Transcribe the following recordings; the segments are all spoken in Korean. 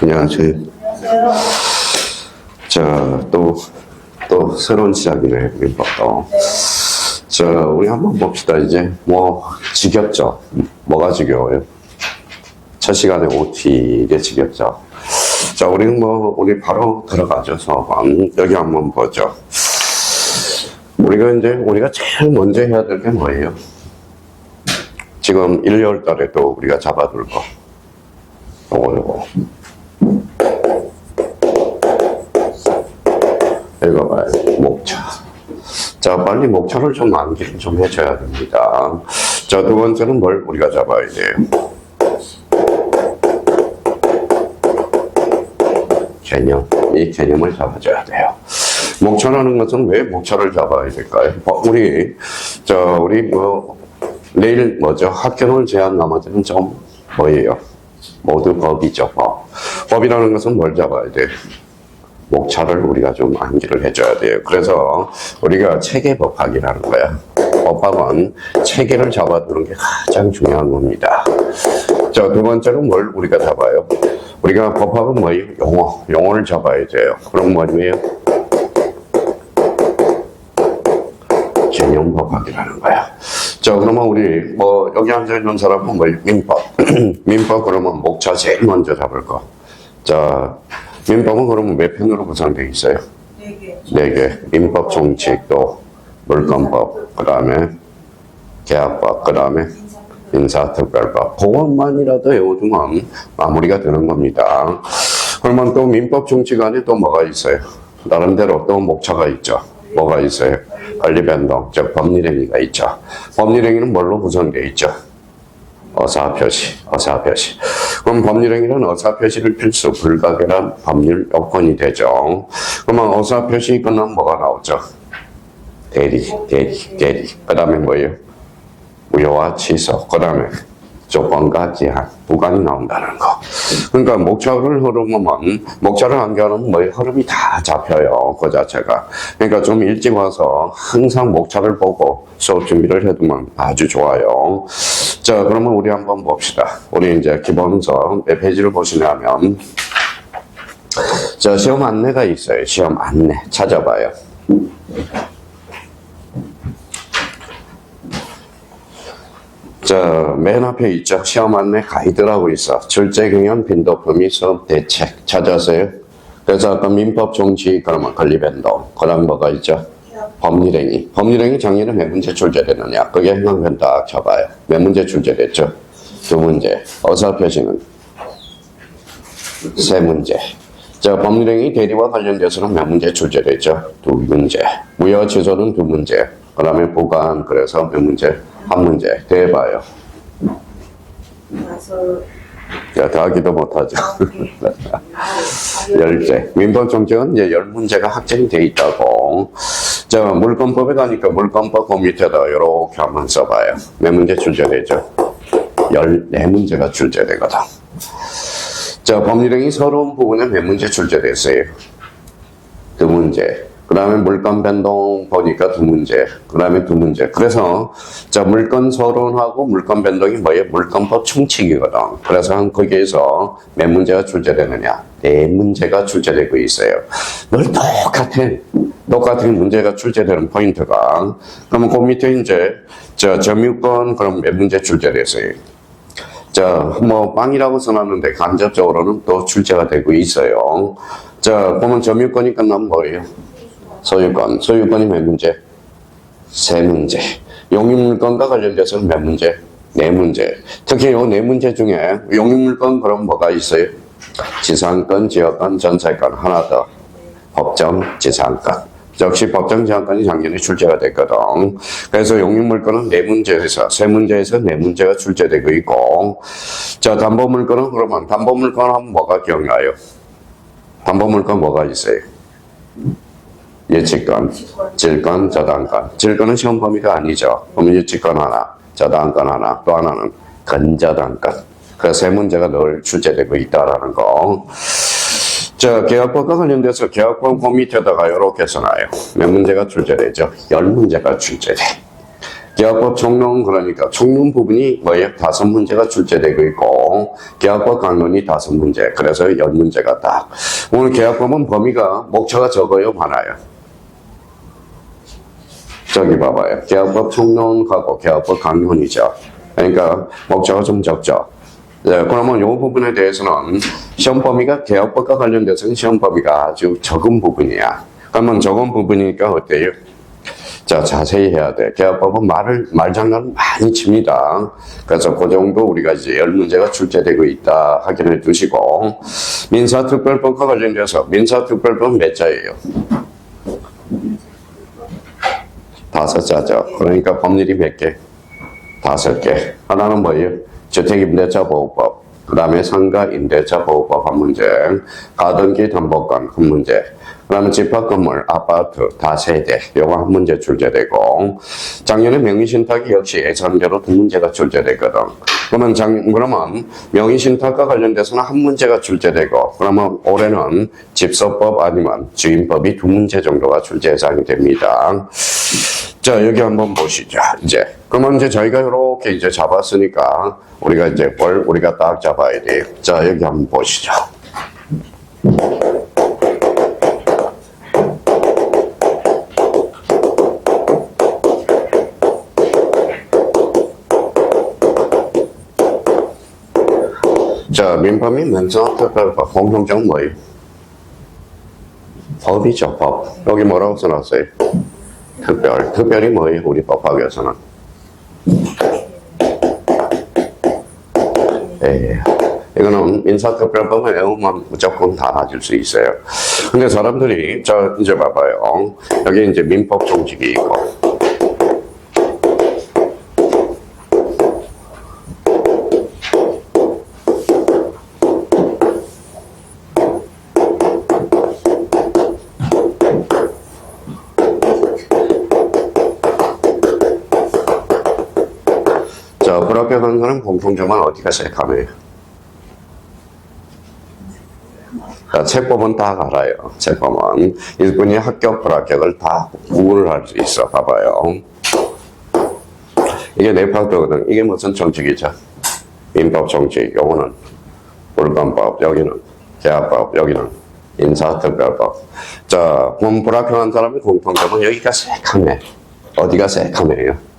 안녕하세요. 자, 또 새로운 시작이네, 민법도. 자, 우리 한번 봅시다. 이제 지겹죠? 뭐가 지겨워요? 첫 시간에 OT, 이게 지겹죠? 자, 우리 바로 들어가죠, 수업은. 여기 한번 보죠. 우리가 제일 먼저 해야 될 게 뭐예요? 지금 1, 2월 달에도 우리가 잡아둘 거. 요거. 읽어봐요. 목차. 자, 빨리 목차를 좀 암기를 좀 해줘야 됩니다. 자, 두 번째는 뭘 우리가 잡아야 돼요? 개념. 이 개념을 잡아줘야 돼요. 목차라는 것은 왜 목차를 잡아야 될까요? 내일 학교를 제한 나머지는 좀 뭐예요? 모두 법이죠, 법. 법이라는 것은 뭘 잡아야 돼요? 목차를 우리가 좀 암기를 해줘야 돼요. 그래서 우리가 체계법학이라는 거야. 법학은 체계를 잡아두는 게 가장 중요한 겁니다. 자, 두 번째는 뭘 우리가 잡아요? 우리가 법학은 뭐예요? 용어를 잡아야 돼요. 그럼 뭐예요? 개념법학이라는 거야. 자, 그러면 우리 여기 앉아있는 사람은 민법. 민법 그러면 목차 제일 먼저 잡을 거. 자, 민법은 그러면 몇 편으로 구성되어 있어요? 4개. 민법 종칙, 또 물권법, 그 다음에 계약법, 그 다음에 인사특별법. 그것만이라도 외워두면 마무리가 되는 겁니다. 그러면 또 민법 종칙 안에 또 뭐가 있어요? 나름대로 또 목차가 있죠. 뭐가 있어요? 권리변동, 즉 법률행위가 있죠. 법률행위는 뭘로 구성되어 있죠? 어사표시. 그럼 법률행위는 어사표시를 필수 불가결한 법률 요건이 되죠. 그러면 어사표시 끝나면 뭐가 나오죠? 대리. 그 다음에 뭐예요? 무효와 취소. 그 다음에 조건과 제한, 부관이 나온다는 거. 그러니까 목차를 암기하면 흐름이 다 잡혀요. 그 자체가. 그러니까 좀 일찍 와서 항상 목차를 보고 수업 준비를 해두면 아주 좋아요. 자, 그러면 우리 한번 봅시다. 우리 이제 기본서 몇 페이지를 보시냐면, 자, 시험 안내가 있어요. 시험 안내. 찾아봐요. 자, 맨 앞에 있죠. 시험 안내 가이드라고 있어. 출제 경향 빈도 범위 수업 대책 찾아서요. 그래서 아까 민법 종칙 그러면 권리변동. 그다음 뭐가 있죠? 법률행위. 법률행위 작년에 몇 문제 출제됐느냐? 그게 행방편 딱 쳐봐요. 몇 문제 출제됐죠? 2문제. 어사표시는 3문제. 자, 법률행위 대리와 관련돼서는 몇 문제 출제됐죠? 2문제. 무효 취소는 2문제. 그 다음에 보관, 그래서 몇 문제? 1문제. 대봐요. 야, 더하기도 못하죠. 10개. 민법 정책은 이제 10문제가 확정이 돼 있다고. 자, 물권법에 가니까 물권법 그 밑에다 이렇게 한번 써봐요. 몇 문제 출제되죠? 14문제가 출제되거든. 자, 법률행위 서러운 부분에 몇 문제 출제됐어요? 2문제. 그 다음에 물권 변동 보니까 2문제. 그 다음에 2문제. 그래서, 자, 물권 서론하고 물권 변동이 뭐예요? 물권법 충칙이거든. 그래서 거기에서 몇 문제가 출제되느냐? 4문제가 출제되고 있어요. 늘 똑같은 문제가 출제되는 포인트가. 그러면 그 밑에 이제, 점유권, 그럼 몇 문제 출제됐어요? 자, 빵이라고 써놨는데 간접적으로는 또 출제가 되고 있어요. 자, 그러면 점유권이 끝나면 뭐예요? 소유권이 몇 문제? 3문제. 용익물권과 관련돼서는 몇 문제? 4문제. 특히 이 4문제 중에 용익물권 그럼 뭐가 있어요? 지상권, 지역권, 전세권, 하나 더. 법정, 지상권. 역시 법정 지상권이 작년에 출제가 됐거든. 그래서 용익물권은 4문제에서, 3문제에서 4문제가 출제되고 있고, 자, 담보물권은 그러면, 담보물권 하면 뭐가 기억나요? 담보물권 뭐가 있어요? 예치권, 질권, 저당권. 질권은 시험 범위가 아니죠. 그럼 예치권 하나, 저당권 하나, 또 하나는 근저당권. 그 3문제가 늘 출제되고 있다라는 거. 자, 계약법과 관련돼서 계약법 그 밑에다가 이렇게 써놔요. 몇 문제가 출제되죠? 10문제가 출제돼. 계약법 총론 그러니까 총론 부분이 뭐예요? 5문제가 출제되고 있고 계약법 강론이 5문제. 그래서 10문제가 딱. 오늘 계약법은 범위가 목차가 적어요, 많아요? 저기 봐봐요. 계약법 총론하고 계약법 강론이죠. 그러니까 목차가 좀 적죠. 네, 그러면 이 부분에 대해서는 시험 범위가 계약법과 관련돼서는 시험 범위가 아주 적은 부분이야. 그러면 적은 부분이니까 어때요? 자, 자세히 해야 돼. 계약법은 말장난을 많이 칩니다. 그래서 그 정도 우리가 이제 10문제가 출제되고 있다 확인해 두시고, 민사특별법과 관련돼서 민사특별법 몇 자예요? 5자죠. 그러니까 법률이 몇 개? 5개. 하나는 뭐예요? 주택임대차보호법, 그 다음에 상가임대차보호법 한 문제, 가등기 담보권 한 문제, 그 다음에 집합건물, 아파트, 다세대, 요거 한 문제 출제되고, 작년에 명의신탁이 역시 예상대로 2문제가 출제됐거든. 그러면 명의신탁과 관련돼서는 한 문제가 출제되고, 그러면 올해는 집소법 아니면 주임법이 2문제 정도가 출제 예상이 됩니다. 자, 여기 한번 보시죠. 이제. 그러면 이제 저희가 이렇게 이제 잡았으니까, 우리가 이제 뭘 우리가 딱 잡아야 돼요. 자, 여기 한번 보시죠. 자, 민법이 민사특별법 공통점은 뭐예요? 법이죠, 법. 여기 뭐라고 써놨어요? 특별이 뭐예요? 우리 법학에서는. 이거는 민사특별법을 외우면 무조건 다 맞을 수 있어요. 근데 사람들이, 이제 봐봐요. 여기 이제 민법 종칙이 있고, 불합격한 사람 공통점은 어디가 새카매요? 책법은 다 알아요. 책법은 일꾼이 합격, 불합격을 다 구분을 할 수 있어. 봐봐요. 이게 네파트거든. 이게 무슨 정칙이죠? 민법 정칙. 요거는 물권법. 여기는 계약법. 여기는 인사특별법. 자, 그럼 불합격한 사람의 공통점은 여기가 새카매. 어디가 새카매요?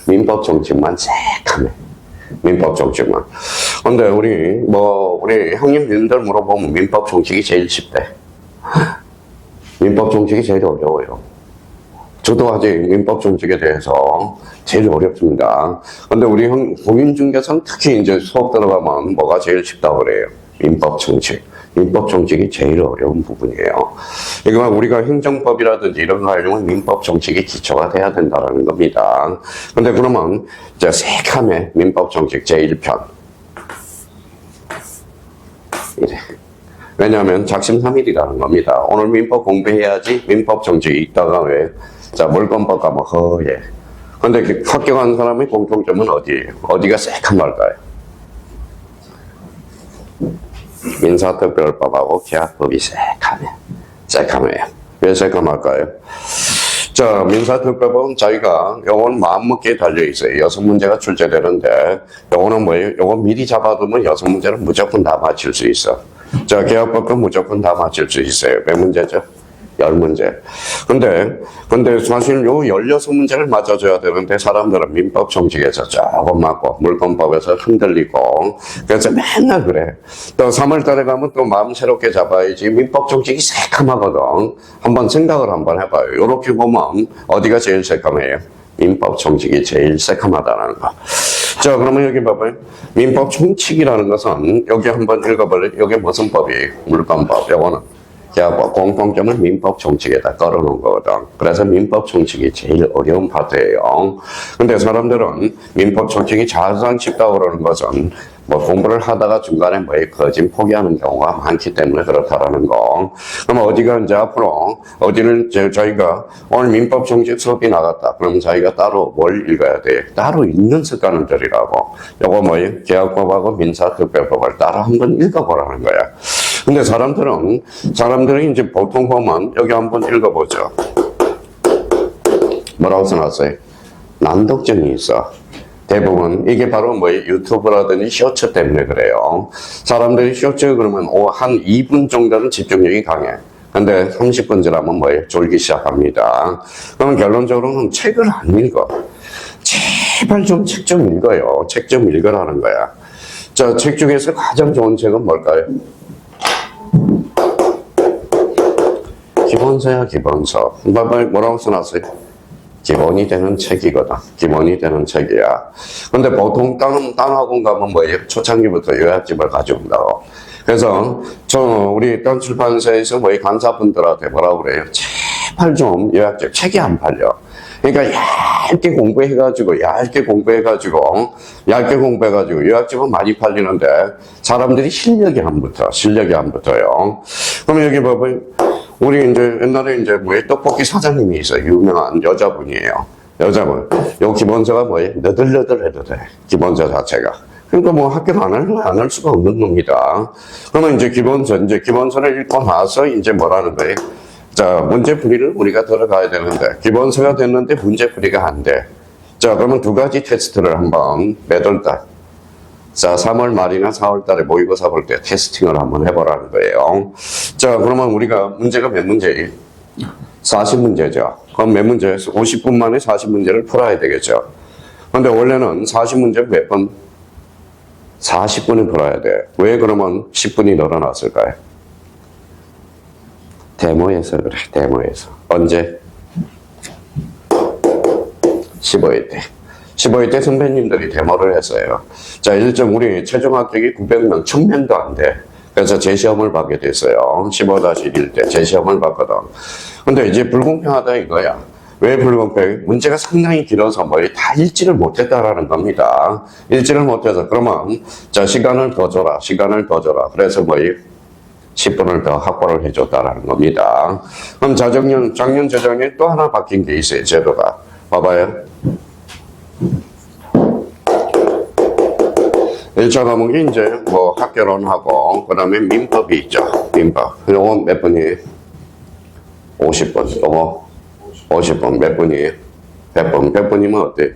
민법 정책만 새카매. 민법 정책만. 근데 우리 형님들 물어보면 민법 정책이 제일 쉽대. 민법 정책이 제일 어려워요. 저도 아직 민법 정책에 대해서 제일 어렵습니다. 근데 우리 공인 중개사는 특히 이제 수업 들어가면 뭐가 제일 쉽다고 그래요? 민법 정책. 민법 정책이 제일 어려운 부분이에요. 이거 우리가 행정법이라든지 이런 거 하려면 민법 정책이 기초가 돼야 된다는 겁니다. 근데 그러면 이제 새카매 민법 정책 제1편. 이래. 왜냐하면 작심삼일이라는 겁니다. 오늘 민법 공부해야지 민법 정책이 있다가 왜? 자, 물권법 가면 허예. 근데 합격한 사람의 공통점은 어디예요? 어디가 새카말까요? 민사특별법하고 계약법이 새카매요. 왜 새카말까요? 자, 민사특별법은 저희가 요건 마음먹기에 달려있어요. 6문제가 출제되는데 요거는 뭐예요? 요건 미리 잡아두면 6문제는 무조건 다 맞출 수 있어. 자, 계약법도 무조건 다 맞출 수 있어요. 몇 문제죠? 10문제. 근데 사실 요 16문제를 맞아줘야 되는데 사람들은 민법 정책에서 조금 맞고 물권법에서 흔들리고 그래서 맨날 그래. 또 3월 달에 가면 또 마음 새롭게 잡아야지. 민법 정책이 새카마거든. 한번 생각을 한번 해봐요. 요렇게 보면 어디가 제일 새카매요? 민법 정책이 제일 새카마다는 거. 자, 그러면 여기 봐봐요. 민법 총칙이라는 것은 여기 한번 읽어볼래요? 여기 무슨 법이에요? 물권법. 요거는 계약법. 공통점은 민법 총칙에다 걸어놓은 거거든. 그래서 민법 총칙이 제일 어려운 파트예요. 근데 사람들은 민법 총칙이 자상 쉽다고 그러는 것은 뭐 공부를 하다가 중간에 뭐에 거진 포기하는 경우가 많기 때문에 그렇다라는 거. 그럼 어디가 이제 앞으로 어디를 저희가 오늘 민법 총칙 수업이 나갔다. 그럼 저희가 따로 뭘 읽어야 돼? 따로 읽는 습관을 들이라고. 요거 뭐예요? 계약법하고 민사특별법을 따로 한번 읽어보라는 거야. 근데 사람들은 이제 보통 보면 여기 한번 읽어보죠. 뭐라고 써놨어요? 난독증이 있어. 대부분 이게 바로 뭐 유튜브라든지 쇼츠 때문에 그래요. 사람들이 쇼츠 그러면 한 2분 정도는 집중력이 강해. 근데 30분 지나면 뭐예요? 졸기 시작합니다. 그러면 결론적으로는 책을 안 읽어. 제발 좀 책 좀 읽어요. 책 좀 읽으라는 거야. 자, 책 중에서 가장 좋은 책은 뭘까요? 기본서야, 기본서. 뭐라고 써놨어요? 기본이 되는 책이거든. 기본이 되는 책이야. 근데 보통 다른 학원 가면 뭐예요? 초창기부터 요약집을 가져온다고. 그래서 우리 딴 출판사에서 뭐예요? 간사분들한테 뭐라고 그래요? 제발 좀 요약집, 책이 안 팔려. 그러니까 얇게 공부해가지고 요약집은 많이 팔리는데 사람들이 실력이 안 붙어요. 그러면 여기 봐봐요. 우리 이제 옛날에 이제 뭐예요? 떡볶이 사장님이 있어요. 유명한 여자분이에요. 여자분. 요 기본서가 뭐예요? 너덜너덜해도 돼. 기본서 자체가. 그러니까 뭐 학교를 안 할 수가 없는 겁니다. 그러면 이제 기본서를 읽고 나서 이제 뭐라는 거예요? 자, 문제풀이를 우리가 들어가야 되는데, 기본서가 됐는데 문제풀이가 안 돼. 자, 그러면 두 가지 테스트를 한번 매달 달. 자, 3월 말이나 4월 달에 모의고사 볼 때 테스팅을 한번 해보라는 거예요. 자, 그러면 우리가 문제가 몇 문제예요? 40문제죠. 그럼 몇 문제? 50분 만에 40문제를 풀어야 되겠죠. 근데 원래는 40문제 몇 분? 40분을 풀어야 돼. 왜 그러면 10분이 늘어났을까요? 데모에서 그래, 데모에서. 언제? 15회 때. 15회 때 선배님들이 데모를 했어요. 자, 우리 최종 합격이 900명, 1000명도 안 돼. 그래서 재시험을 받게 됐어요. 15-1 때 재시험을 받거든. 근데 이제 불공평하다 이거야. 왜 불공평해? 문제가 상당히 길어서 다 읽지를 못했다라는 겁니다. 읽지를 못해서, 그러면, 자, 시간을 더 줘라. 그래서 10분을 더 확보를 해줬다라는 겁니다. 그럼 작년, 재작년에 또 하나 바뀐 게 있어요, 제도가. 봐봐요. 1차 과목이 이제 학개론하고, 그 다음에 민법이 있죠. 민법. 요거 몇 분이에요? 50분. 요거 50분. 몇 분이에요? 100분. 100분이면 어때요?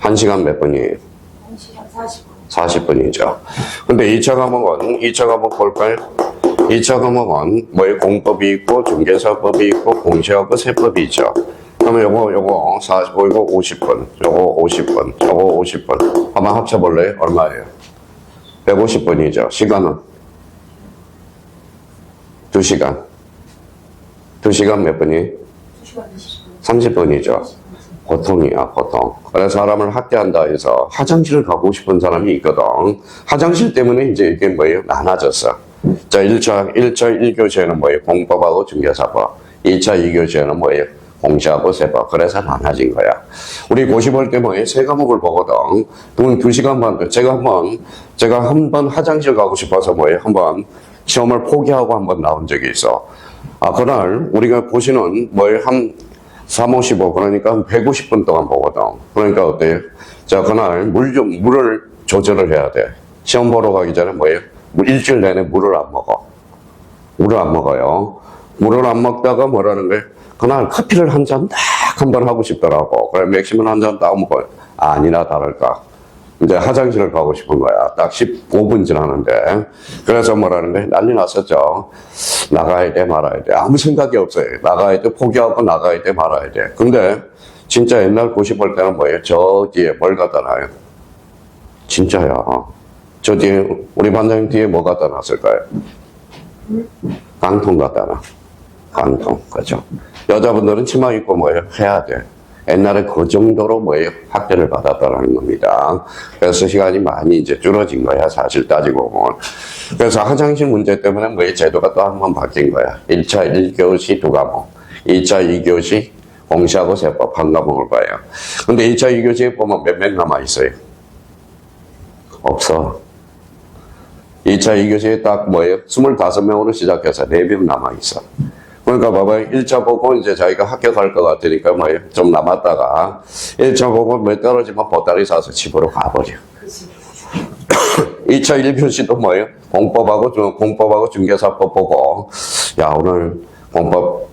1시간 몇 분이에요? 1시간 40분. 40분이죠. 근데 2차 과목 볼까요? 2차 과목은 공법이 있고, 중개사법이 있고, 공시하고 세법이 있죠. 그러면 요거 45, 이거 50분, 요거 50분. 한번 합쳐볼래요? 얼마예요? 150분이죠. 시간은? 2시간. 2시간 몇 분이? 30분이죠. 보통이야, 보통. 그래서 사람을 학대한다 해서 화장실을 가고 싶은 사람이 있거든. 화장실 때문에 이제 이게 나눠졌어. 자, 1차 1교시에는 공법하고 중개사법. 2차 2교시에는 공시하고 세법. 그래서 나눠진 거야. 우리 고시 볼 때 세 과목을 보거든. 2시간 반. 제가 한 번 화장실 가고 싶어서 한번 시험을 포기하고 한번 나온 적이 있어. 아, 그날 우리가 고시는 한 3, 55, 그러니까 한 150분 동안 보거든. 그러니까 어때요? 자, 그날 물을 조절을 해야 돼. 시험 보러 가기 전에 일주일 내내 물을 안 먹어. 물을 안 먹어요. 물을 안 먹다가 뭐라는 거예요? 그날 커피를 한 잔 딱 한 번 하고 싶더라고. 그래, 맥심은 한 잔 딱 먹어요. 아니나 다를까. 이제 화장실을 가고 싶은 거야. 딱 15분 지나는데. 그래서 뭐라는 거예요? 난리 났었죠. 나가야 돼, 말아야 돼. 아무 생각이 없어요. 나가야 돼, 포기하고 나가야 돼, 말아야 돼. 근데 진짜 옛날 고시 볼 때는 저 뒤에 뭘 갖다 놔요? 진짜야. 저 뒤에, 우리 반장님 뒤에 뭐 갖다 놨을까요? 강통 갖다 놔. 강통. 그죠? 여자분들은 치마 입고 해야 돼. 옛날에 그 정도로 학대를 받았다는 겁니다. 그래서 시간이 많이 이제 줄어진 거야, 사실 따지고 보면. 그래서 화장실 문제 때문에 제도가 또 한 번 바뀐 거야. 1차 1교시 2과목, 2차 2교시 공시하고 세법 한 과목을 봐요. 근데 2차 2교시에 보면 몇 명 남아있어요? 없어. 2차 2교시에 딱 25명으로 시작해서 4명 남아있어. 그러니까 봐봐요. 1차 보고 이제 자기가 합격할 것 같으니까 좀 남았다가 1차 보고 떨어지면 보따리 사서 집으로 가버려. 2차 1교시도 공법하고 중개사법 보고, 야, 오늘 공법,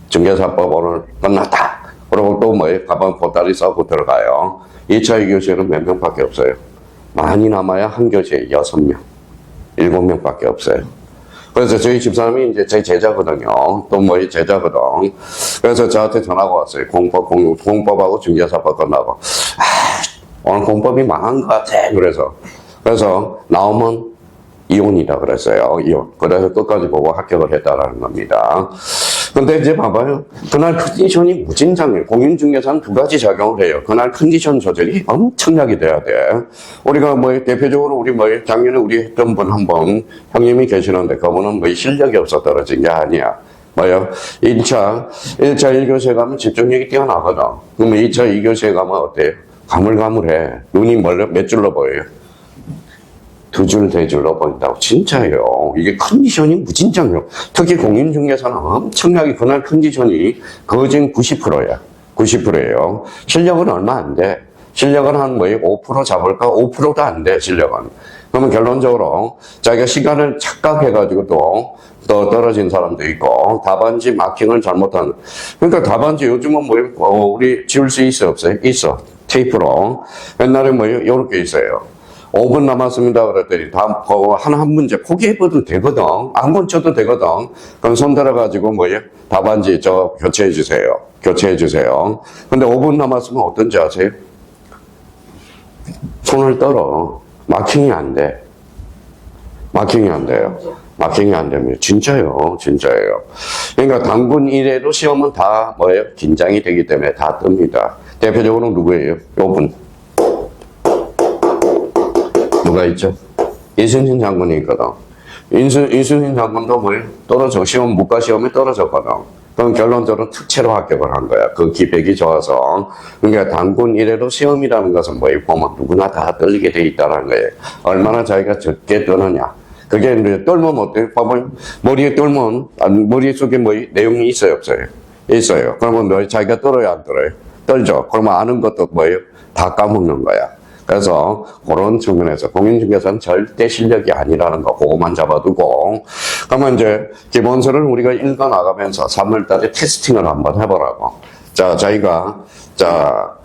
중개사법 오늘 끝났다. 그리고 또 뭐예요? 가방 보따리 싸고 들어가요. 2차 2교시에는 몇 명밖에 없어요. 많이 남아야 한 교시에 6명, 7명밖에 없어요. 그래서 저희 집사람이 이제 제 제자거든요. 또 뭐 제자거든. 그래서 저한테 전화가 왔어요. 공법하고 중개사법 끝나고. 오늘 공법이 망한 것 같아. 그래서 나오면 이혼이다 그랬어요. 이혼. 그래서 끝까지 보고 합격을 했다라는 겁니다. 근데 이제 봐봐요. 그날 컨디션이 무진장해요. 공인중개사는 두 가지 작용을 해요. 그날 컨디션 조절이 엄청나게 돼야 돼. 우리가 뭐 대표적으로 우리 뭐 작년에 우리 했던 분 한 분 형님이 계시는데 그분은 뭐 실력이 없어 떨어진 게 아니야. 뭐요? 1차 1교시에 가면 집중력이 뛰어나거든. 그러면 2차 2교시에 가면 어때요? 가물가물해. 눈이 몇 줄로 보여요? 2줄, 3줄로 보인다고. 진짜예요. 이게 컨디션이 무진장해요. 특히 공인중개사는 엄청나게 그날 컨디션이 거진 90%야. 90%예요. 실력은 얼마 안 돼. 실력은 한 뭐예요? 5% 잡을까? 5%도 안 돼, 실력은. 그러면 결론적으로 자기가 시간을 착각해가지고 또 떨어진 사람도 있고, 답안지 마킹을 잘못한. 그러니까 답안지 요즘은 뭐예요? 우리 지울 수 있어, 없어요? 있어. 테이프로. 옛날에 뭐예요? 요렇게 있어요. 5분 남았습니다. 그랬더니 한 문제 포기해봐도 되거든. 아무건 쳐도 되거든. 그럼 손 들어가지고 뭐예요? 답안지 교체해주세요. 교체해주세요. 근데 5분 남았으면 어떤지 아세요? 손을 떨어. 마킹이 안 돼. 마킹이 안 돼요. 마킹이 안 됩니다. 진짜요. 진짜예요. 그러니까 단군 이래로 시험은 다 뭐예요? 긴장이 되기 때문에 다 뜹니다. 대표적으로 누구예요? 요분. 누가 있죠? 이순신 장군이 있거든. 이순신 장군도 뭐예요? 시험, 문과 시험에 떨어졌거든. 그럼 결론적으로 특채로 합격을 한 거야. 그 기백이 좋아서. 그러니까 단군 이래로 시험이라는 것은 뭐예요? 보면 누구나 다 떨리게 돼 있다는 거예요. 얼마나 자기가 적게 떠느냐. 그게 이제 떨면 어때요? 봐봐요. 머리에 떨면, 머릿속에 뭐 내용이 있어요, 없어요? 있어요. 그러면 자기가 떨어요, 안 떨어요? 떨죠. 그러면 아는 것도 뭐예요? 다 까먹는 거야. 그래서 그런 측면에서 공인중개사는 절대 실력이 아니라는 거 그거만 잡아두고 그러면 이제 기본서를 우리가 읽어 나가면서 3월달에 테스팅을 한번 해보라고. 자기가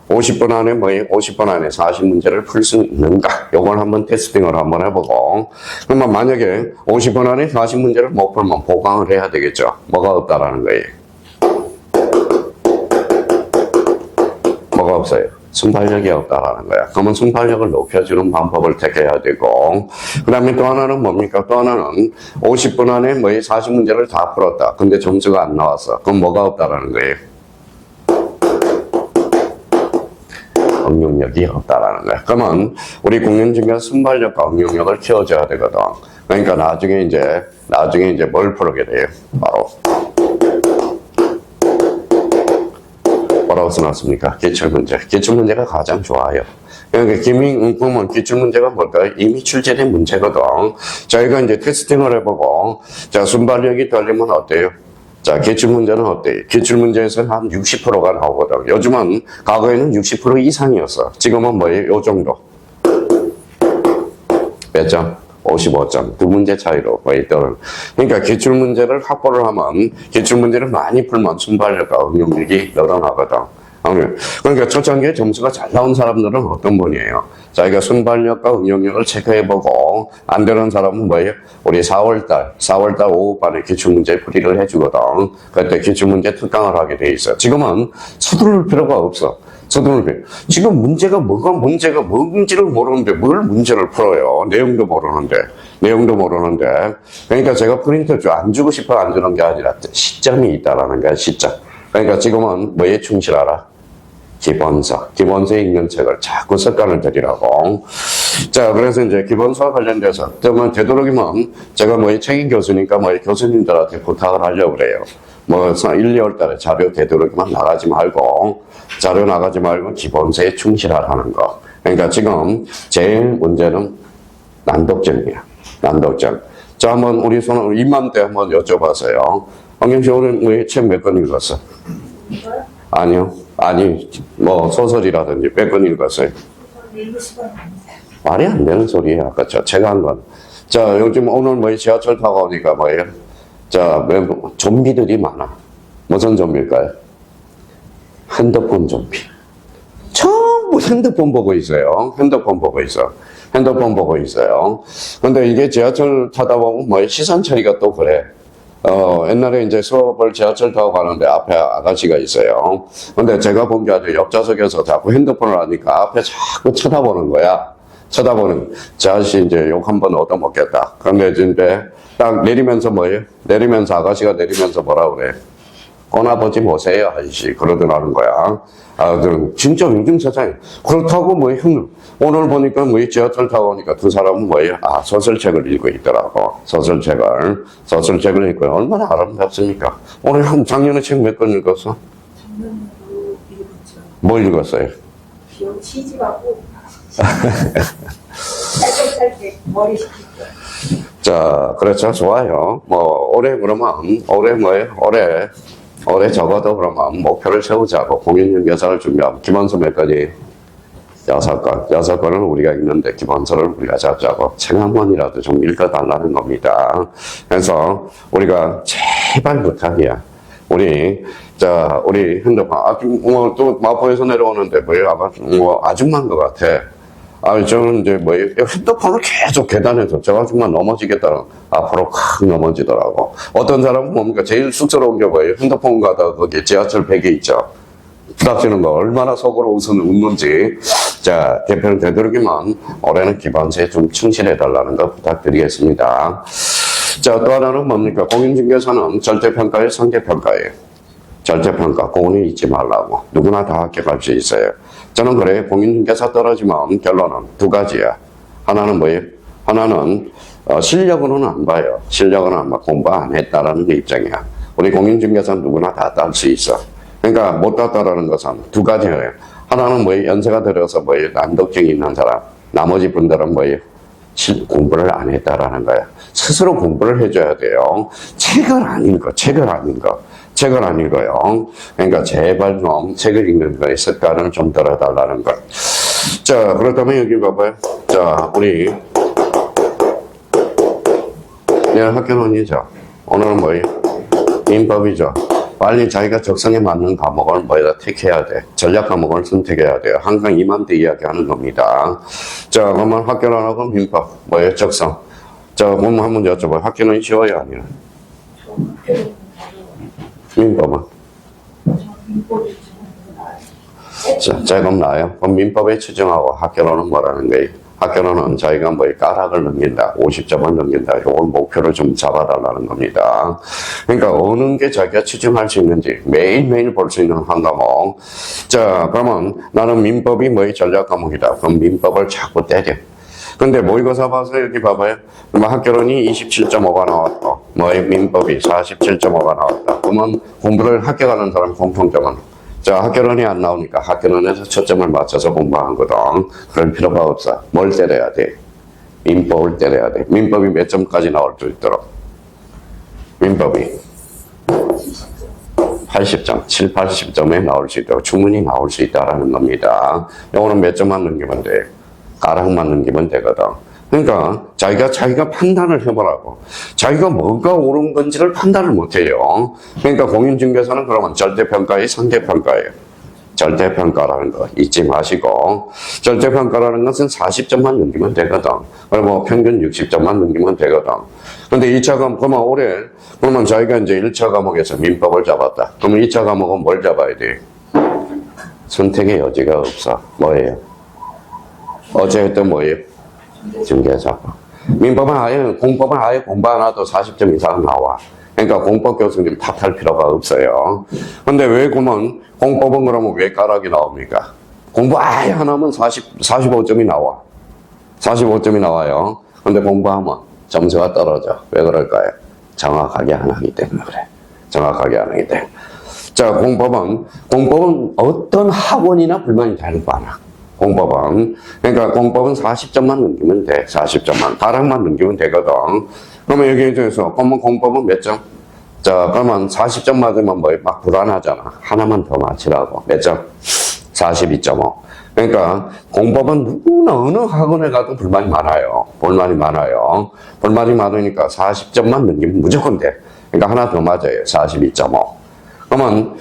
50분 안에 50분 안에 40문제를 풀 수 있는가? 요걸 한번 테스팅을 한번 해보고 그러면 만약에 50분 안에 40문제를 못 풀면 보강을 해야 되겠죠. 뭐가 없다라는 거예요. 뭐가 없어요? 순발력이 없다라는 거야. 그러면 순발력을 높여주는 방법을 택해야 되고, 그 다음에 또 하나는 뭡니까? 또 하나는 50분 안에 40문제를 다 풀었다. 근데 점수가 안 나왔어. 그럼 뭐가 없다라는 거예요? 응용력이 없다라는 거야. 그러면 우리 공인중개사 순발력과 응용력을 키워줘야 되거든. 그러니까 나중에 이제 뭘 풀게 돼요? 바로. 뭐라고 써놨습니까? 기출문제. 기출문제가 가장 좋아요. 그러니까 보면 기출문제가 뭘까요? 이미 출제된 문제거든. 저희가 이제 테스팅을 해보고, 순발력이 떨리면 어때요? 기출문제는 어때요? 기출문제에서는 한 60%가 나오거든. 요즘은, 과거에는 60% 이상이었어. 지금은 뭐예요? 요 정도. 몇 점? 55점. 두 문제 차이로 거의 떨어져. 그러니까 기출문제를 확보를 하면, 기출문제를 많이 풀면 순발력과 응용력이 늘어나거든. 그러니까 첫 단계 점수가 잘 나온 사람들은 어떤 분이에요? 자기가 순발력과 응용력을 체크해보고, 안 되는 사람은 뭐예요? 우리 4월달 오후반에 기출문제 풀이를 해주거든. 그때 기출문제 특강을 하게 돼 있어. 지금은 서두를 필요가 없어. 지금 문제가 뭔지를 모르는데 뭘 문제를 풀어요. 내용도 모르는데. 그러니까 제가 프린터 안 주고 싶어 안 주는 게 아니라 시점이 있다라는 거야, 시점. 그러니까 지금은 뭐에 충실하라? 기본서에 있는 책을 자꾸 습관을 들이라고. 그래서 이제 기본서와 관련돼서, 되도록이면 제가 책임 교수니까 교수님들한테 부탁을 하려고 그래요. 1, 2월 달에 자료 되도록이면 나가지 말고 기본서에 충실하라는 거. 그러니까 지금 제일 문제는 난독점이야. 난독점. 한번 우리 이맘때 한번 여쭤봤어요. 황경 씨 오늘 책 몇 권 읽었어? 아니요. 소설이라든지 몇 권 읽었어요? 말이 안 되는 소리예요. 아까 제가 한 건. 요즘 오늘 지하철 타고 오니까 좀비들이 많아. 무슨 좀비일까요? 핸드폰 좀비. 전부 핸드폰 보고 있어요. 핸드폰 보고 있어. 핸드폰 보고 있어요. 근데 이게 지하철 타다 보면 뭐 시선 처리가 또 그래. 옛날에 이제 수업을 지하철 타고 가는데 앞에 아가씨가 있어요. 근데 제가 본 게 아주 옆좌석에서 자꾸 핸드폰을 하니까 앞에 자꾸 쳐다보는 거야. 쳐다보는, 저 아저씨 이제 욕 한 번 얻어먹겠다. 근데 이제 딱 내리면서 뭐예요? 내리면서 아가씨가 내리면서 뭐라 그래? 꺼나보지 보세요, 아저씨. 그러더라는 거야. 아, 진짜 요즘 세상에. 그렇다고 뭐, 오늘 보니까 뭐, 지하철 타고 오니까 두 사람은 뭐예요? 아, 소설책을 읽고 있더라고. 소설책을 읽고 얼마나 아름답습니까? 오늘 작년에 책 몇 권 읽었어? 작년에도 읽었죠. 뭘 읽었어요? 시집하고 짧게 머리 식힐 자, 그렇죠. 좋아요. 뭐, 올해 그러면, 올해 뭐예요? 올해 적어도 그러면 목표를 세우자고 공인중개사를 준비하면 기본서 몇 가지? 6건. 6건을 우리가 읽는데 기본서를 우리가 잡자고 책 한 권이라도 좀 읽어달라는 겁니다. 그래서 우리가 제발 부탁이야. 우리 핸드폰, 또 마포에서 내려오는데 아줌마인 것 같아. 저는 이제 핸드폰을 계속 계단에서 제가 정말 넘어지겠다는 앞으로 확 넘어지더라고. 어떤 사람은 뭡니까? 제일 쑥스러운 게 뭐예요? 핸드폰 가다가 거기 지하철 벽에 있죠. 부닥치는 거 얼마나 속으로 웃는지. 자, 개편을 되도록이면 올해는 기반세에 좀 충실해달라는 거 부탁드리겠습니다. 자, 또 하나는 뭡니까? 공인중개사는 절대평가에 상대평가예요. 절대평가, 그거는 잊지 말라고. 누구나 다 합격할 수 있어요. 저는 그래, 공인중개사 떨어지면 결론은 두 가지야. 하나는 뭐예요? 하나는, 실력으로는 안 봐요. 실력은 아마 공부 안 했다라는 게 입장이야. 우리 공인중개사는 누구나 다 딸 수 있어. 그러니까 못 땄다라는 것은 두 가지예요. 하나는 뭐예요? 연세가 들어서 뭐예요? 난독증이 있는 사람. 나머지 분들은 뭐예요? 공부를 안 했다라는 거야. 스스로 공부를 해줘야 돼요. 책을 안 읽어요. 그러니까 제발 좀 책을 읽는 거에 습관을 좀 들어달라는 것. 자, 그렇다면 여기 봐봐요. 자, 우리 내일 학교론이죠. 오늘은 뭐예요? 민법이죠. 빨리 자기가 적성에 맞는 과목을 뭐에다 택해야 돼. 전략 과목을 선택해야 돼요. 항상 이맘때 이야기하는 겁니다. 자, 그러면 학교론하고 민법 뭐예요? 적성. 자, 그럼 한번 여쭤봐요. 학교는 쉬워요, 아니요? 민법은? 자, 그럼 나요. 그럼 민법에 추정하고 학교로는 뭐라는 거예요? 학교로는 자기가 까락을 넘긴다, 50점을 넘긴다, 이걸 목표를 좀 잡아달라는 겁니다. 그러니까 어느 게 자기가 추정할 수 있는지 매일매일 볼 수 있는 한 과목. 자, 그러면 나는 민법이 전략 과목이다. 그럼 민법을 자꾸 때려. 근데 모의고사 봐서 여기 봐봐요. 학교론이 27.5가 나왔고, 민법이 47.5가 나왔다. 그러면 공부를 합격하는 사람 공통점은? 자, 학교론이 안 나오니까 학교론에서 초점을 맞춰서 공부한 거든. 그럴 필요가 없어. 뭘 때려야 돼? 민법을 때려야 돼. 민법이 몇 점까지 나올 수 있도록? 민법이 80점, 7, 80점에 나올 수 있도록 충분히 나올 수 있다는 겁니다. 요거는 몇 점만 넘기면 돼? 가락만 넘기면 되거든. 그러니까 자기가 판단을 해보라고. 자기가 뭐가 옳은 건지를 판단을 못해요. 그러니까 공인중개사는 그러면 절대평가의 상대평가예요. 절대평가라는 거 잊지 마시고, 절대평가라는 것은 40점만 넘기면 되거든. 그리고 평균 60점만 넘기면 되거든. 근데 2차 과목, 그러면 자기가 이제 1차 과목에서 민법을 잡았다. 그러면 2차 과목은 뭘 잡아야 돼? 선택의 여지가 없어. 뭐예요? 어제 했던 뭐예요? 중개사. 민법은 공법은 아예 공부 안 해도 40점 이상 나와. 그러니까 공법 교수님 탓할 필요가 없어요. 근데 왜 그러면 공법은 그러면 왜 가락이 나옵니까? 공부 아예 안 하면 45점이 나와. 45점이 나와요. 근데 공부하면 점수가 떨어져. 왜 그럴까요? 정확하게 안 하기 때문에 그래. 정확하게 안 하기 때문에. 자, 공법은 어떤 학원이나 불만이 되는 거 아니야. 공법은. 그러니까 공법은 40점만 넘기면 돼. 40점만. 가락만 넘기면 되거든. 그러면 여기에 대해서, 그러면 공법은 몇 점? 자, 그러면 40점 맞으면 막 불안하잖아. 하나만 더 맞히라고. 몇 점? 42.5. 그러니까 공법은 누구나 어느 학원에 가도 불만이 많아요. 불만이 많으니까 40점만 넘기면 무조건 돼. 그러니까 하나 더 맞아요. 42.5. 그러면,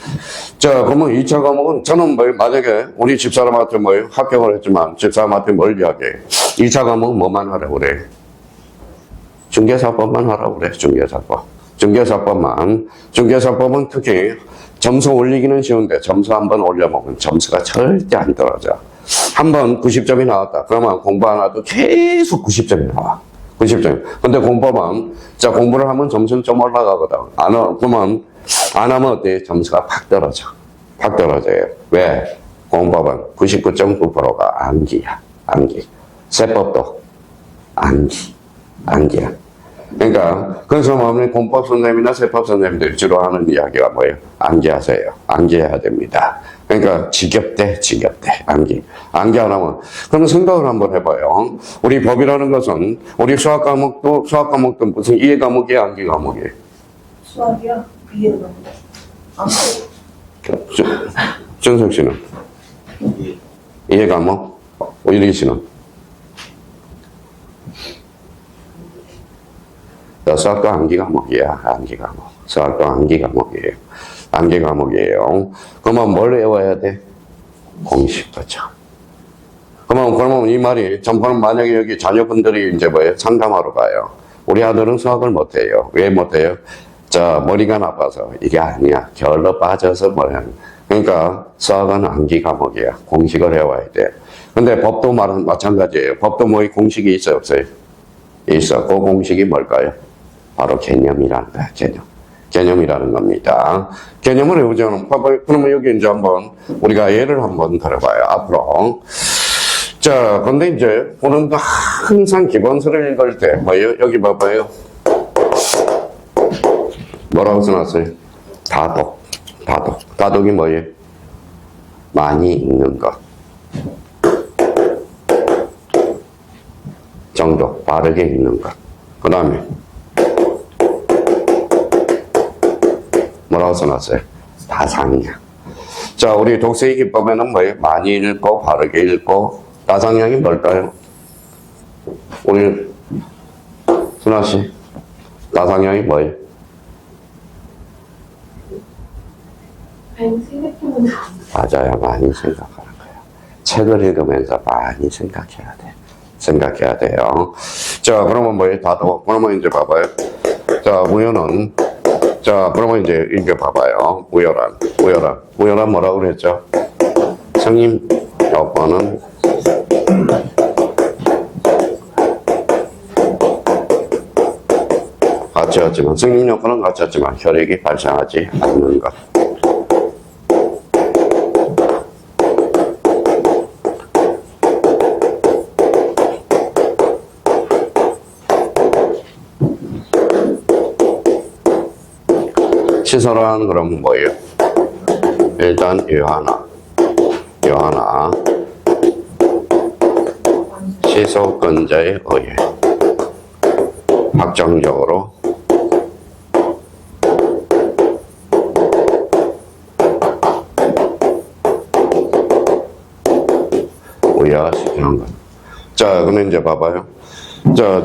그러면 2차 과목은 저는 만약에 우리 집사람한테 합격을 했지만 집사람한테 뭘 이야기해? 2차 과목은 뭐만 하라고 그래? 중개사법만 하라고 그래, 중개사법. 중개사법은 특히 점수 올리기는 쉬운데 점수 한번 올려보면 점수가 절대 안 떨어져. 한번 90점이 나왔다. 그러면 공부 안 해도 계속 90점이 나와. 90점. 근데 공부만, 공부를 하면 점수는 좀 올라가거든. 그러면, 안 하면 어때? 점수가 팍 떨어져. 팍 떨어져요. 왜? 공법은 99.9%가 암기야. 암기. 세법도 암기야. 그러니까, 그래서 공법 선생님이나 세법 선생님들이 주로 하는 이야기가 뭐예요? 암기하세요. 암기해야 됩니다. 그러니까, 지겹대. 암기 안 하면. 그럼 생각을 한번 해봐요. 우리 법이라는 것은, 우리 수학 과목도 무슨 이해 과목이에요? 암기 과목이에요? 수학이요? 이해 과목. 정석 씨는? 이해 과목? 오일희 씨는? 수학도 암기 과목이야. 수학도 암기 과목이에요. 그러면 뭘 외워야 돼? 공식 거죠. 그러면 이 말이, 전번은 만약에 여기 자녀분들이 이제 상담하러 가요. 우리 아들은 수학을 못해요. 왜 못해요? 머리가 나빠서. 이게 아니야. 게을러 빠져서 뭐야. 그러니까 수학은 암기 과목이야. 공식을 외워야 돼. 근데 법도 마찬가지예요. 법도 공식이 있어요, 없어요? 있어. 그 공식이 뭘까요? 바로 개념이라는 거야, 개념이라는 겁니다. 개념을 외우자면, 그러면 여기 이제 한번, 우리가 예를 한번 들어봐요, 앞으로. 근데 이제, 오늘도 항상 기본서를 읽을 때, 여기 봐봐요. 뭐라고 써놨어요? 다독이 뭐예요? 많이 읽는 것. 정도, 바르게 읽는 것. 그 다음에, 뭐라고 써놨어요? 다상향. 우리 독서의 기법에는 뭐예요? 많이 읽고, 바르게 읽고, 다상향이 뭘까요? 우리, 순아씨, 다상향이 뭐예요? 많이 생각해보면 맞아요. 많이 생각하는 거예요. 책을 읽으면서 많이 생각해야 돼요. 그러면 뭐예요? 그러면 이제 봐봐요. 무효는, 그러면 이제 읽어봐봐요. 무효란 뭐라고 그랬죠? 성임 여건은 갖추었지만, 성임 여건은 갖추었지만, 혈액이 발생하지 않는 것. 시설은 그럼 뭐예요? 일단 요하나 시소권자에 의해 확정적으로 우야시키는 것. 그럼 이제 봐봐요.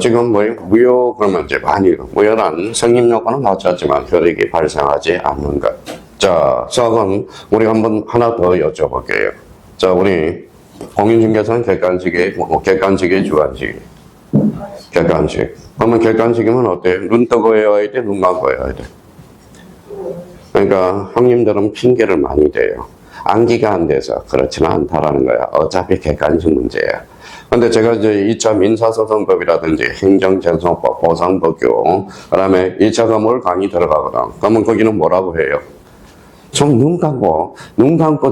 지금 무효, 그러면 이제 무효란 성립 요건은 갖췄지만 혈액이 발생하지 않는 것. 수학은 우리 한번 하나 더 여쭤볼게요. 우리 공인중개사는 객관식이 주관식이. 객관식. 그러면 객관식이면 어때요? 눈 뜨고 외워야 돼? 눈 감고 외워야 돼? 그러니까 형님들은 핑계를 많이 대요. 암기가 안 돼서 그렇지는 않다라는 거야. 어차피 객관식 문제야. 근데 제가 이제 2차 민사소송법이라든지 행정재소법, 보상법규, 그 다음에 2차 과목을 강의 들어가거든. 그러면 거기는 뭐라고 해요? 좀 눈 감고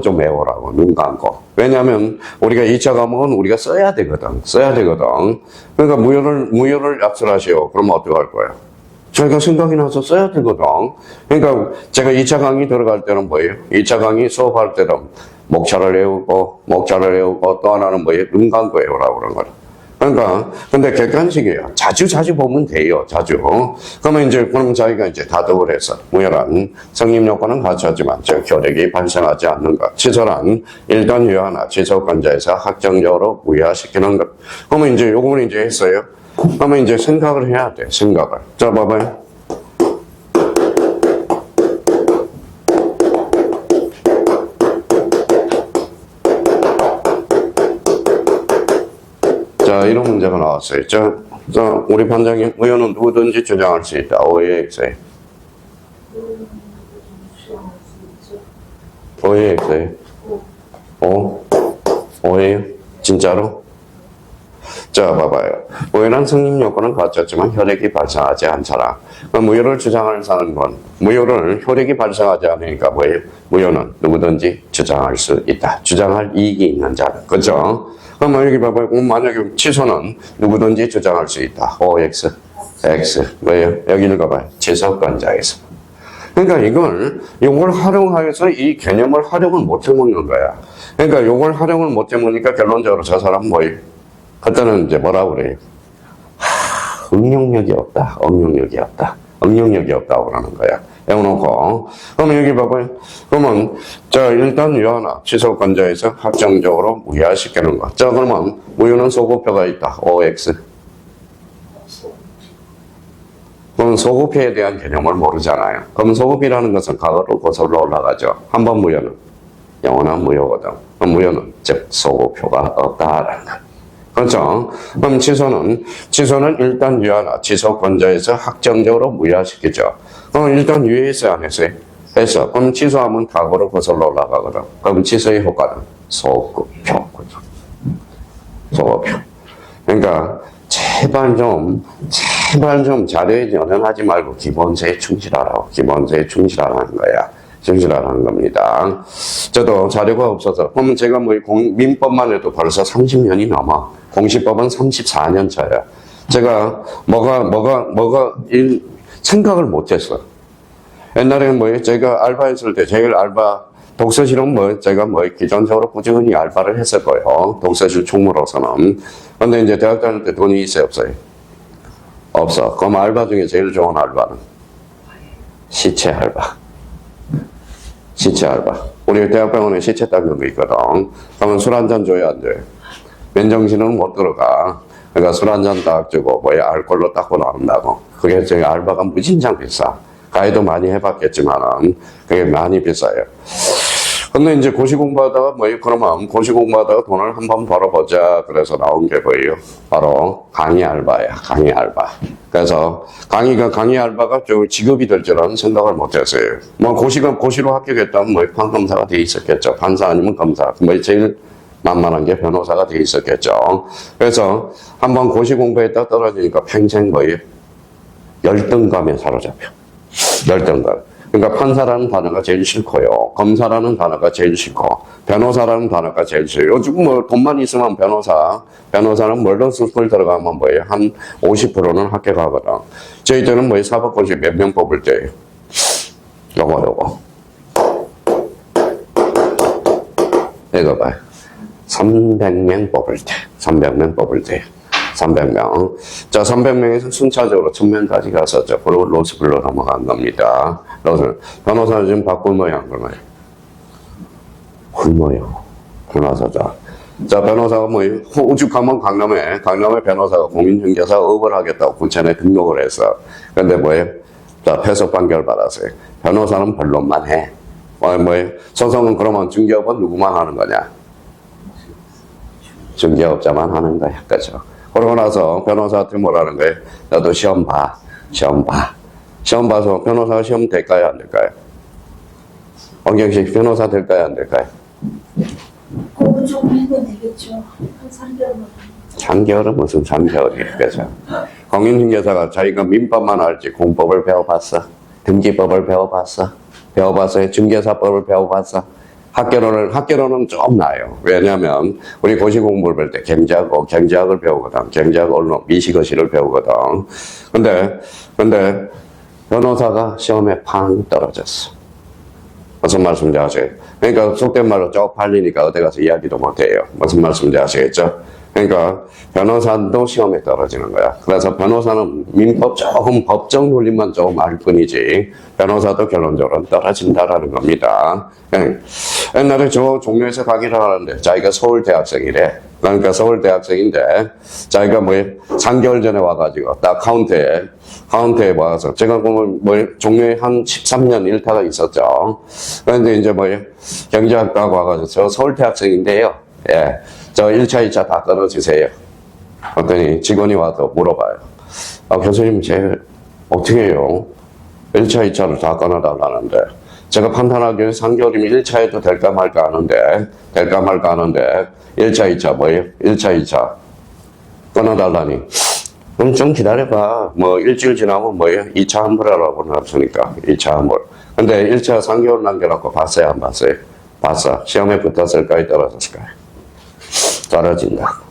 좀 외우라고, 눈 감고. 왜냐면 우리가 2차 과목은 우리가 써야 되거든. 그러니까 무효를 약술하시오. 그러면 어떻게 할 거예요? 저희가 생각이 나서 써야 되거든. 그러니까 제가 2차 강의 들어갈 때는 뭐예요? 2차 강의 수업할 때는 목차를 외우고 또 하나는 뭐예요? 눈 감고 외우라고 그런 거라. 그러니까, 근데 객관식이에요. 자주 보면 돼요. 자주. 그럼 자기가 이제 다독을 해서, 무효란 성립 요건은 갖췄지만, 혈액이 발생하지 않는 것. 치설한 일단 유효하나 지속권자에서 확정적으로 무효화시키는 것. 그러면 이제 요거는 이제 했어요. 그러면 이제 생각을 해야 돼. 생각을. 봐봐요. 이런 문제가 나왔어요. 우리 판장님, 의원은 누구든지 주장할 수 있다. OAX에. OAX에. 오예요? 진짜로? 자, 봐봐요. 무효란 성립 요건은 갖췄지만 혈액이 발생하지 않잖아. 무효를 주장하는 사람은 무효를 혈액이 발생하지 않으니까 뭐예요? 무효는 누구든지 주장할 수 있다. 주장할 이익이 있는 자는. 그죠? 그럼 여기 봐봐요. 만약에 취소는 누구든지 주장할 수 있다. OX, X. 왜요? 여기 읽어봐요. 취소권자에서. 그러니까 이걸 활용하여서 이 개념을 활용을 못 해먹는 거야. 그러니까 이걸 활용을 못 해먹으니까 결론적으로 저 사람 뭐예요? 그때는 이제 뭐라고 그래요? 응용력이 없다. 응용력이 없다. 응용력이 없다고 그러는 거야. 해놓고. 그러면 여기 봐봐요. 그러면, 자, 일단 유하나 취소권자에서 확정적으로 무효화시키는 거. 자, 그러면 무효는 소급표가 있다. OX. 그럼 소급표에 대한 개념을 모르잖아요. 그럼 소급이라는 것은 과거로 고설로 올라가죠. 한 번 무효는 영원한 무효거든. 그럼 무효는 즉 소급표가 없다라는 거. 그렇죠? 그럼 취소는 일단 유효나 취소권자에서 확정적으로 무효화시키죠. 그럼 일단 유효했어요, 안 했어요? 했어. 그럼 취소하면 과거로 거슬러 올라가거든. 그럼 취소의 효과는 소급표. 소급표. 그러니까 제발 좀 자료에 연연하지 말고 기본세에 충실하라고. 기본세에 충실하라는 거야. 충실하라는 겁니다. 저도 자료가 없어서, 그러면 제가 민법만 해도 벌써 30년이 넘어. 공시법은 34년 차야. 제가 생각을 못했어. 옛날에는 제가 알바했을 때, 제일 독서실은 제가 기존적으로 꾸준히 알바를 했을 거예요. 독서실 총무로서는. 근데 이제 대학 다닐 때 돈이 있어요, 없어요? 없어. 그럼 알바 중에 제일 좋은 알바는? 시체 알바. 시체 알바. 우리 대학병원에 시체 닦는 거 있거든. 그러면 술 한 잔 줘야 안 돼. 맨정신은 못 들어가. 그러니까 술 한 잔 딱 주고, 알콜로 닦고 나온다고. 그게 저희 알바가 무진장 비싸. 가해도 많이 해봤겠지만은, 그게 많이 비싸요. 근데 이제 고시 공부하다가 그러면 고시 공부하다가 돈을 한번 벌어보자. 그래서 나온 게 뭐예요? 바로 강의 알바야. 강의 알바. 그래서 강의 알바가 직업이 될 줄은 생각을 못 했어요. 고시로 합격했다면 판검사가 돼 있었겠죠. 판사 아니면 검사. 제일 만만한 게 변호사가 돼 있었겠죠. 그래서 한번 고시 공부했다 떨어지니까 평생 열등감에 사로잡혀. 열등감. 그러니까 판사라는 단어가 제일 싫고요. 검사라는 단어가 제일 싫고, 변호사라는 단어가 제일 싫어요. 요즘 돈만 있으면 변호사는 뭘로 수술 들어가면 한 50%는 합격하거든. 저희 때는 사법고시 몇 명 뽑을 때, 요거. 이거 봐요. 300명 뽑을 때. 300명. 자, 300명에서 순차적으로 1000명까지 갔었죠. 그리고 로스쿨로 넘어간 겁니다. 변호사는 지금 바꿀 안 굶어요? 굶어요. 변호사자. 자, 변호사가 오죽하면 강남에 변호사가 공인중개사업을 하겠다고 군청에 등록을 했어. 근데 자, 패소 판결 받았어요. 변호사는 변론만 해. 소송은 그러면 중개업은 누구만 하는 거냐? 중개업자만 하는 거야. 그죠? 그러고 나서 변호사한테 뭐라는 거예요? 나도 시험 봐. 시험 봐서 변호사가 시험 될까요? 안 될까요? 원경식 변호사 될까요? 안 될까요? 공부 좀 해도 되겠죠. 한 3개월만. 3개월은 무슨 3개월이에요. 그죠? 공인중개사가 자기가 민법만 알지 공법을 배워봤어? 등기법을 배워봤어? 중개사법을 배워봤어? 학교로는 좀 나아요. 왜냐면, 우리 고시 공부를 볼 때 경제학을 배우거든. 경제학 언론, 미시거시를 배우거든. 근데, 변호사가 시험에 팡 떨어졌어. 무슨 말씀인지 아세요? 그러니까, 속된 말로 쪽팔리니까 어디 가서 이야기도 못 해요. 무슨 말씀인지 아시겠죠? 그러니까, 변호사도 시험에 떨어지는 거야. 그래서 변호사는 민법 법정 논리만 조금 알 뿐이지, 변호사도 결론적으로 떨어진다라는 겁니다. 옛날에 저 종로에서 강의를 하는데, 자기가 서울 대학생이래. 그러니까 서울 대학생인데, 자기가 3개월 전에 와가지고, 딱 카운터에 와서, 제가 종로에 한 13년 일타가 있었죠. 그런데 이제 경제학과 와가지고, 저 서울 대학생인데요. 예. 저 1차, 2차 다 끊어주세요. 어떤 직원이 와서 물어봐요. 아, 교수님, 어떻게 해요? 1차, 2차를 다 끊어달라는데. 제가 판단하기에 3개월이면 1차에도 될까 말까 하는데, 1차, 2차 뭐예요? 1차, 2차. 끊어달라니. 그럼 좀 기다려봐. 뭐, 일주일 지나면 뭐예요? 2차 환불하라고 나왔으니까. 2차 환불. 근데 1차 3개월 남겨놓고 봤어요? 안 봤어요? 봤어. 시험에 붙었을까요? 떨어졌을까요? 떨어진다.